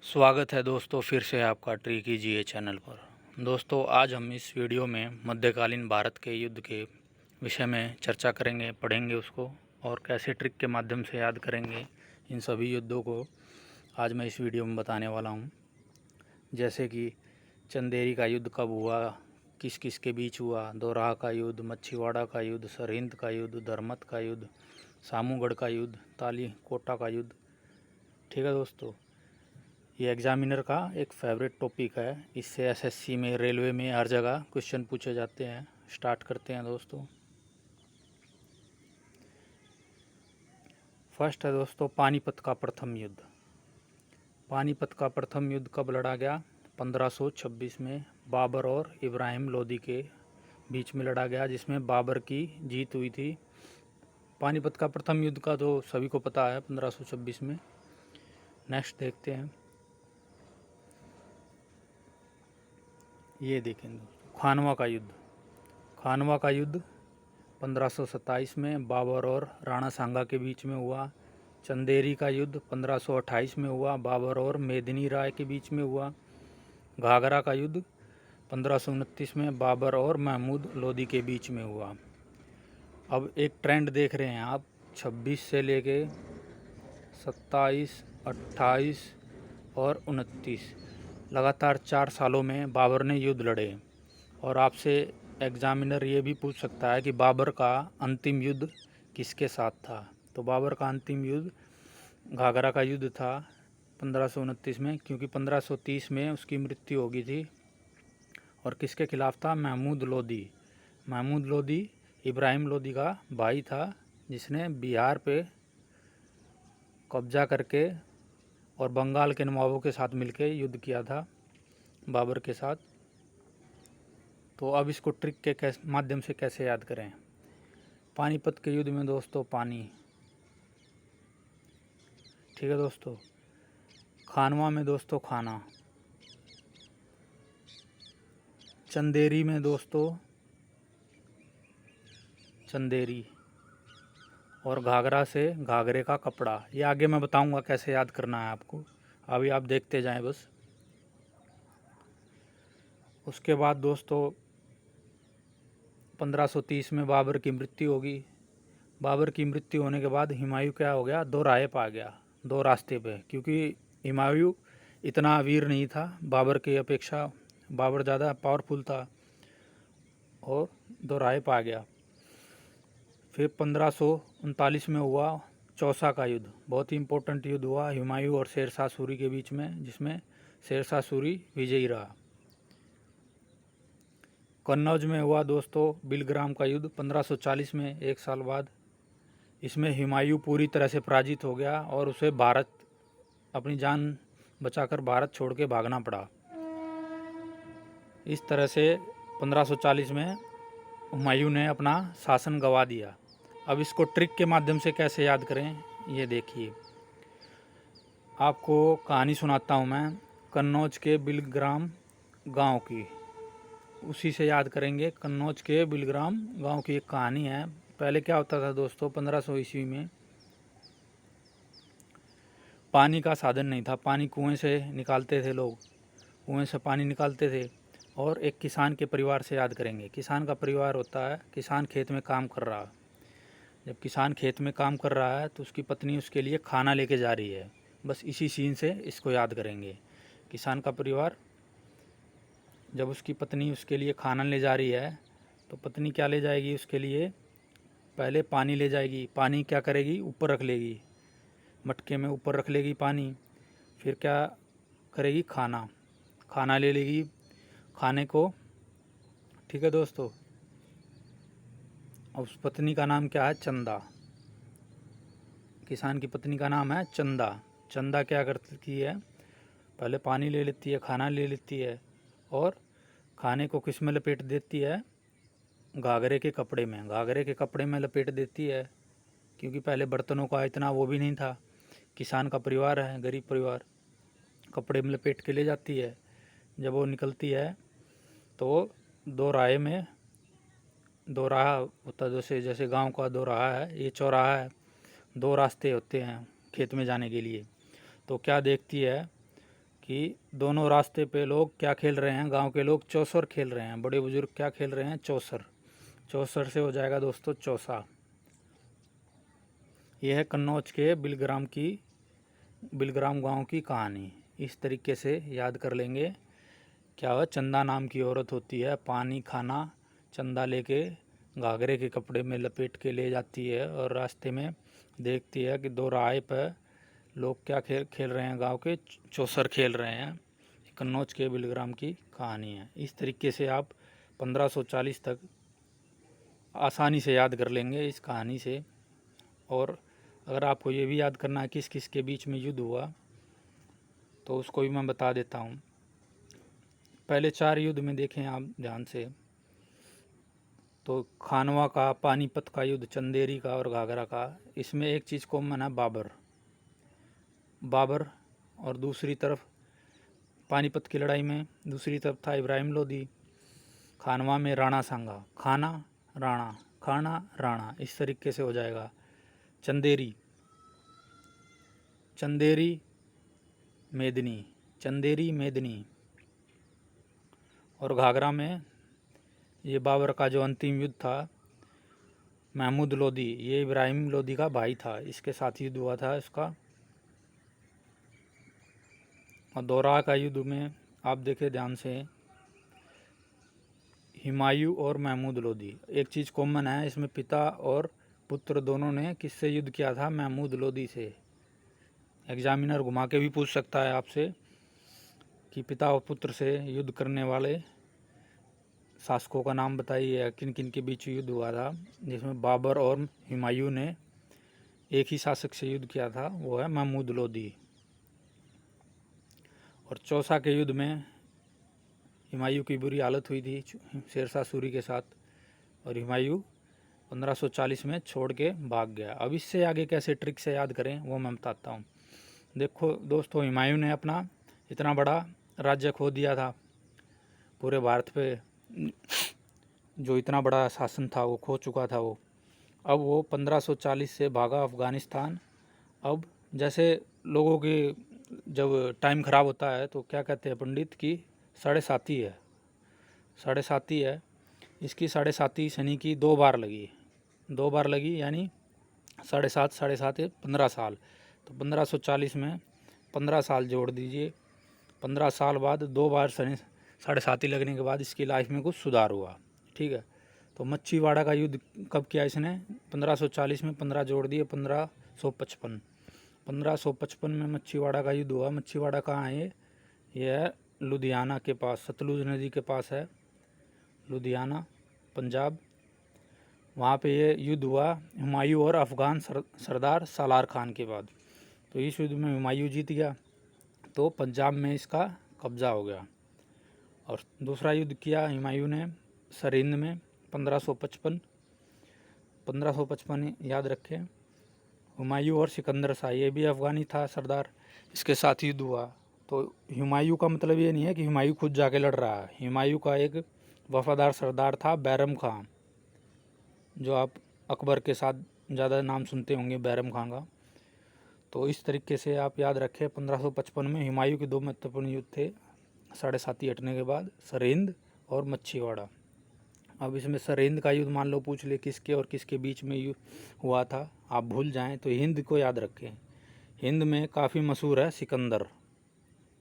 स्वागत है दोस्तों फिर से आपका ट्री कीजिए चैनल पर। दोस्तों आज हम इस वीडियो में मध्यकालीन भारत के युद्ध के विषय में चर्चा करेंगे, पढ़ेंगे उसको और कैसे ट्रिक के माध्यम से याद करेंगे इन सभी युद्धों को आज मैं इस वीडियो में बताने वाला हूं। जैसे कि चंदेरी का युद्ध कब हुआ, किस किस के बीच हुआ, दोराहा का युद्ध, मच्छीवाड़ा का युद्ध, सरहिंद का युद्ध, धर्मत का युद्ध, सामूगढ़ का युद्ध, ताली कोटा का युद्ध। ठीक है दोस्तों, ये एग्जामिनर का एक फेवरेट टॉपिक है। इससे एसएससी में, रेलवे में, हर जगह क्वेश्चन पूछे जाते हैं। स्टार्ट करते हैं दोस्तों। फर्स्ट है दोस्तों पानीपत का प्रथम युद्ध। पानीपत का प्रथम युद्ध कब लड़ा गया? 1526 में बाबर और इब्राहिम लोदी के बीच में लड़ा गया, जिसमें बाबर की जीत हुई थी। पानीपत का प्रथम युद्ध का तो सभी को पता है, 1526 में। नेक्स्ट देखते हैं, ये देखें दोस्तों, खानवा का युद्ध। खानवा का युद्ध 1527 में बाबर और राणा सांगा के बीच में हुआ। चंदेरी का युद्ध 1528 में हुआ, बाबर और मेदिनी राय के बीच में हुआ। घाघरा का युद्ध 1529 में बाबर और महमूद लोदी के बीच में हुआ। अब एक ट्रेंड देख रहे हैं आप, 26 से लेके 27, 28 और 29 लगातार 4 सालों में बाबर ने युद्ध लड़े। और आपसे एग्जामिनर ये भी पूछ सकता है कि बाबर का अंतिम युद्ध किसके साथ था। तो बाबर का अंतिम युद्ध घाघरा का युद्ध था 1529 में, क्योंकि 1530 में उसकी मृत्यु हो गई थी। और किसके खिलाफ था? महमूद लोदी। महमूद लोदी इब्राहिम लोदी का भाई था, जिसने बिहार पे कब्जा करके और बंगाल के नवाबों के साथ मिलकर युद्ध किया था बाबर के साथ। तो अब इसको ट्रिक के माध्यम से कैसे याद करें? पानीपत के युद्ध में दोस्तों पानी, ठीक है दोस्तों। खानवा में दोस्तों खाना, चंदेरी में दोस्तों चंदेरी, और घाघरा से घाघरे का कपड़ा। ये आगे मैं बताऊंगा कैसे याद करना है आपको, अभी आप देखते जाएं बस। उसके बाद दोस्तों 1530 में बाबर की मृत्यु होगी। बाबर की मृत्यु होने के बाद हुमायूं क्या हो गया? दो राहे पा गया, दो रास्ते पे, क्योंकि हुमायूं इतना वीर नहीं था बाबर की अपेक्षा, बाबर ज़्यादा पावरफुल था और दो राहे पा गया। फिर 1539 में हुआ चौसा का युद्ध, बहुत ही इम्पोर्टेंट युद्ध हुआ हुमायूं और शेरशाह सूरी के बीच में, जिसमें शेरशाह सूरी विजयी रहा। कन्नौज में हुआ दोस्तों बिलग्राम का युद्ध 1540 में, एक साल बाद। इसमें हुमायूं पूरी तरह से पराजित हो गया और उसे भारत, अपनी जान बचाकर भारत छोड़ के भागना पड़ा। इस तरह से 1540 में हुमायूं ने अपना शासन गंवा दिया। अब इसको ट्रिक के माध्यम से कैसे याद करें, ये देखिए। आपको कहानी सुनाता हूँ मैं कन्नौज के बिलग्राम गांव की, उसी से याद करेंगे। कन्नौज के बिलग्राम गांव की एक कहानी है। पहले क्या होता था दोस्तों, 1500 ईस्वी में पानी का साधन नहीं था। पानी कुएं से निकालते थे लोग, कुएं से पानी निकालते थे। और एक किसान के परिवार से याद करेंगे। किसान का परिवार होता है, किसान खेत में काम कर रहा है। जब किसान खेत में काम कर रहा है तो उसकी पत्नी उसके लिए खाना लेके जा रही है। बस इसी सीन से इसको याद करेंगे। किसान का परिवार, जब उसकी पत्नी उसके लिए खाना ले जा रही है तो पत्नी क्या ले जाएगी उसके लिए? पहले पानी ले जाएगी। पानी क्या करेगी? ऊपर रख लेगी, मटके में ऊपर रख लेगी पानी। फिर क्या करेगी? खाना ले लेगी, खाने को, ठीक है दोस्तों। और उस पत्नी का नाम क्या है? चंदा। किसान की पत्नी का नाम है चंदा। चंदा क्या करती है? पहले पानी ले लेती है, खाना ले लेती है और खाने को किस में लपेट देती है? घाघरे के कपड़े में। घाघरे के कपड़े में लपेट देती है, क्योंकि पहले बर्तनों का इतना वो भी नहीं था। किसान का परिवार है, गरीब परिवार, कपड़े में लपेट के ले जाती है। जब वो निकलती है तो दो राहे में, दो राह होता, जैसे गांव का दो राह है, ये चौराहा है। दो रास्ते होते हैं खेत में जाने के लिए। तो क्या देखती है कि दोनों रास्ते पे लोग क्या खेल रहे हैं, गांव के लोग चौसर खेल रहे हैं, बड़े बुजुर्ग क्या खेल रहे हैं, चौसर। चौसर से हो जाएगा दोस्तों चौसा। यह है कन्नौज के बिलग्राम गांव की कहानी। इस तरीके से याद कर लेंगे। क्या हुआ, चंदा नाम की औरत होती है, पानी खाना चंदा लेके घाघरे के कपड़े में लपेट के ले जाती है और रास्ते में देखती है कि दो राह पर लोग क्या खेल रहे हैं, गांव के चौसर खेल रहे हैं। कन्नौज के बिलग्राम की कहानी है। इस तरीके से आप 1540 तक आसानी से याद कर लेंगे इस कहानी से। और अगर आपको ये भी याद करना है किस किस के बीच में युद्ध हुआ तो उसको भी मैं बता देता हूँ। पहले 4 युद्ध में देखें आप ध्यान से, तो खानवा का, पानीपत का युद्ध, चंदेरी का और घाघरा का। इसमें एक चीज़ कॉमन है, बाबर। और दूसरी तरफ पानीपत की लड़ाई में दूसरी तरफ था इब्राहिम लोदी। खानवा में राणा सांगा, खाना राणा, इस तरीके से हो जाएगा। चंदेरी मेदनी। और घाघरा में ये बाबर का जो अंतिम युद्ध था, महमूद लोदी, ये इब्राहिम लोदी का भाई था, इसके साथ युद्ध हुआ था इसका। और दोराह का युद्ध में आप देखें ध्यान से, हुमायूं और महमूद लोदी। एक चीज़ कॉमन है इसमें, पिता और पुत्र दोनों ने किससे युद्ध किया था, महमूद लोदी से। एग्जामिनर घुमा के भी पूछ सकता है आपसे कि पिता और पुत्र से युद्ध करने वाले शासकों का नाम बताइए, किन किन के बीच युद्ध हुआ था। जिसमें बाबर और हुमायूं ने एक ही शासक से युद्ध किया था, वो है महमूद लोदी। और चौसा के युद्ध में हुमायूं की बुरी हालत हुई थी शेरशाह सूरी के साथ, और हुमायूं 1540 में छोड़ के भाग गया। अब इससे आगे कैसे ट्रिक से याद करें वो मैं बताता हूँ। देखो दोस्तों, हुमायूं ने अपना इतना बड़ा राज्य खो दिया था, पूरे भारत पे जो इतना बड़ा शासन था वो खो चुका था वो। अब वो 1540 से भागा अफ़गानिस्तान। अब जैसे लोगों के जब टाइम ख़राब होता है तो क्या कहते हैं पंडित की साढ़े साती है। इसकी साढ़े साती शनि की 2 बार लगी, यानी 7.5 है 15 साल। तो 1540 में 15 साल जोड़ दीजिए, 15 साल बाद 2 बार शनि साढ़े साती लगने के बाद इसकी लाइफ में कुछ सुधार हुआ। ठीक है, तो मच्छीवाड़ा का युद्ध कब किया इसने, 1540 में 15 जोड़ दिए 1555 में मच्छीवाड़ा का युद्ध हुआ। मच्छीवाड़ा कहाँ है, ये है लुधियाना के पास, सतलुज नदी के पास है लुधियाना, पंजाब। वहाँ पे ये युद्ध हुआ हुमायूं और अफ़गान सरदार सालार खान के बाद। तो इस युद्ध में हुमायूं जीत गया, तो पंजाब में इसका कब्ज़ा हो गया। और दूसरा युद्ध किया हुमायूं ने सरिंद में 1555 याद रखें। हुमायूं और सिकंदर शाह, ये भी अफ़गानी था सरदार, इसके साथ युद्ध हुआ। तो हुमायूं का मतलब ये नहीं है कि हुमायूं खुद जाके लड़ रहा है। हुमायूं का एक वफादार सरदार था बैरम खान, जो आप अकबर के साथ ज़्यादा नाम सुनते होंगे बैरम खान का। तो इस तरीके से आप याद रखें, 1555 में हुमायूं के 2 महत्वपूर्ण युद्ध थे साढ़े साती हटने के बाद, सरिंद और मच्छीवाड़ा। अब इसमें सरिंद का युद्ध मान लो पूछ ले किसके और किसके बीच में हुआ था, आप भूल जाएं तो हिंद को याद रखें। हिंद में काफ़ी मशहूर है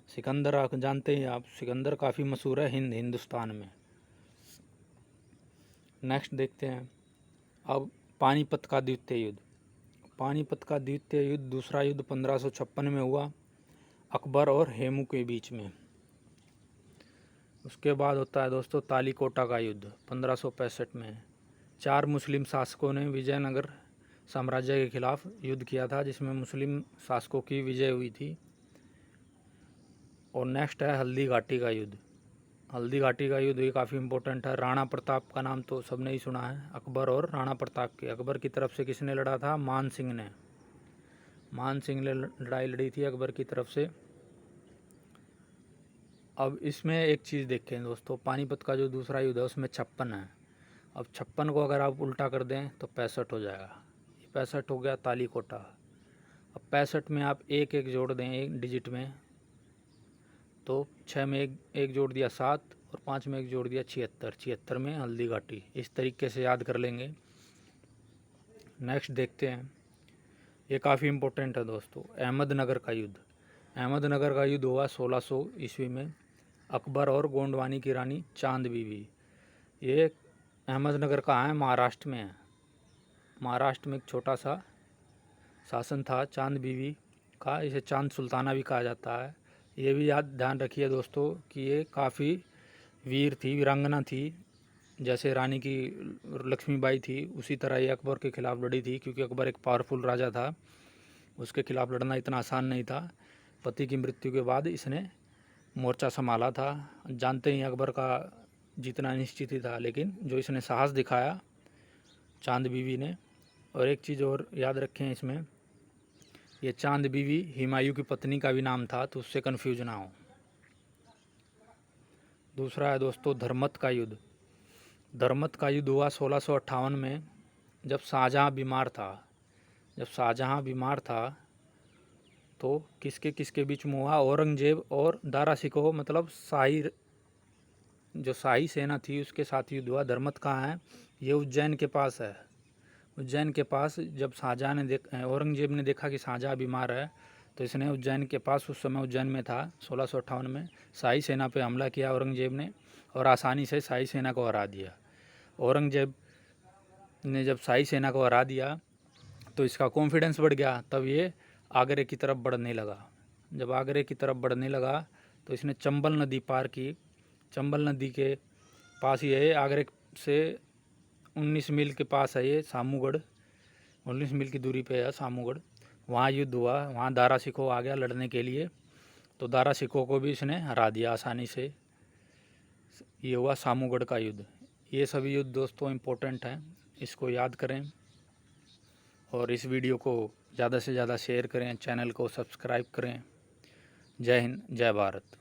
सिकंदर आप जानते हैं, आप सिकंदर काफ़ी मशहूर है हिंदुस्तान में। नेक्स्ट देखते हैं अब पानीपत का द्वितीय युद्ध, दूसरा युद्ध 1556 में हुआ अकबर और हेमू के बीच में। उसके बाद होता है दोस्तों तालीकोटा का युद्ध 1565 में। 4 मुस्लिम शासकों ने विजयनगर साम्राज्य के खिलाफ युद्ध किया था, जिसमें मुस्लिम शासकों की विजय हुई थी। और नेक्स्ट है हल्दी घाटी का युद्ध ये काफ़ी इम्पोर्टेंट है। राणा प्रताप का नाम तो सबने ही सुना है, अकबर और राणा प्रताप के। अकबर की तरफ से किसने लड़ा था, मान सिंह ने लड़ाई लड़ी थी अकबर की तरफ से। अब इसमें एक चीज़ देखें दोस्तों, पानीपत का जो दूसरा युद्ध है उसमें 56 है। अब 56 को अगर आप उल्टा कर दें तो 65 हो जाएगा, 65 हो गया तालीकोटा। अब 65 में आप एक जोड़ दें एक डिजिट में तो 6 में एक जोड़ दिया 7 और 5 में एक जोड़ दिया 76, 76 में हल्दी घाटी। इस तरीके से याद कर लेंगे। नेक्स्ट देखते हैं, ये काफ़ी इम्पोर्टेंट है दोस्तों, अहमदनगर का युद्ध। अहमदनगर का युद्ध हुआ 1600 ईस्वी में अकबर और गोंडवानी की रानी चांद बीवी। ये अहमदनगर कहाँ है? महाराष्ट्र में है। महाराष्ट्र में एक छोटा सा शासन था चांद बीवी का, इसे चांद सुल्ताना भी कहा जाता है। ये भी याद ध्यान रखिए दोस्तों कि ये काफ़ी वीर थी, वीरांगना थी। जैसे रानी की लक्ष्मीबाई थी, उसी तरह ये अकबर के खिलाफ लड़ी थी, क्योंकि अकबर एक पावरफुल राजा था, उसके खिलाफ लड़ना इतना आसान नहीं था। पति की मृत्यु के बाद इसने मोर्चा संभाला था। जानते ही अकबर का जीतना निश्चित ही था, लेकिन जो इसने साहस दिखाया चांद बीवी ने। और एक चीज़ और याद रखें इसमें, ये चांद बीवी हुमायूं की पत्नी का भी नाम था, तो उससे कन्फ्यूज ना हो। दूसरा है दोस्तों धर्मत का युद्ध। धर्मत का युद्ध हुआ 1658 में, जब शाहजहाँ बीमार था। जब शाहजहाँ बीमार था तो किसके किसके बीच में हुआ? औरंगजेब और दारा शिकोह, मतलब जो शाही सेना थी उसके साथ युद्ध हुआ। धर्मत कहाँ है? ये उज्जैन के पास है। उज्जैन के पास जब शाहजहाँ ने औरंगजेब ने देखा कि शाहजहाँ बीमार है, तो इसने उज्जैन के पास, उस समय उज्जैन में था 1658 में, शाही सेना पे हमला किया औरंगजेब ने और आसानी से शाही सेना को हरा दिया। औरंगजेब ने जब शाही सेना को हरा दिया तो इसका कॉन्फिडेंस बढ़ गया, तब ये आगरे की तरफ बढ़ने लगा। जब आगरे की तरफ बढ़ने लगा तो इसने चंबल नदी पार की। चंबल नदी के पास ही है, आगरे से 19 मील के पास है ये सामूगढ़, 19 मील की दूरी पे है सामूगढ़। वहाँ युद्ध हुआ, वहाँ दारा शिकोह आ गया लड़ने के लिए, तो दारा शिकोह को भी इसने हरा दिया आसानी से। ये हुआ सामूगढ़ का युद्ध। ये सभी युद्ध दोस्तों इम्पोर्टेंट हैं, इसको याद करें और इस वीडियो को ज़्यादा से ज़्यादा शेयर करें, चैनल को सब्सक्राइब करें। जय हिंद, जय भारत।